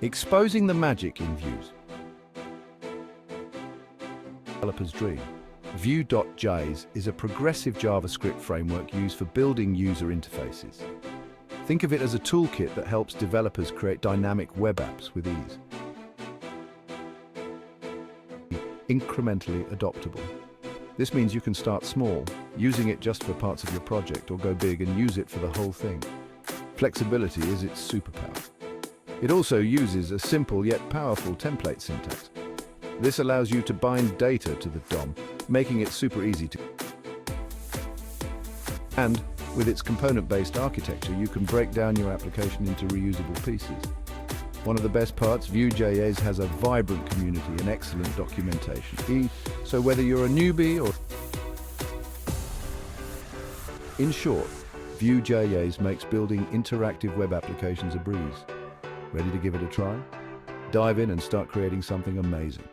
Exposing the magic in Vue's developer's dream. Vue.js is a progressive JavaScript framework used for building user interfaces. Think of it as a toolkit that helps developers create dynamic web apps with ease. Incrementally adoptable. This means you can start small, using it just for parts of your project, or go big and use it for the whole thing. Flexibility is its superpower. It also uses a simple yet powerful template syntax. This allows you to bind data to the DOM, making it super easy to. And with its component-based architecture, you can break down your application into reusable pieces. One of the best parts, Vue.js has a vibrant community and excellent documentation. So whether you're a newbie or... In short, Vue.js makes building interactive web applications a breeze. Ready to give it a try? Dive in and start creating something amazing.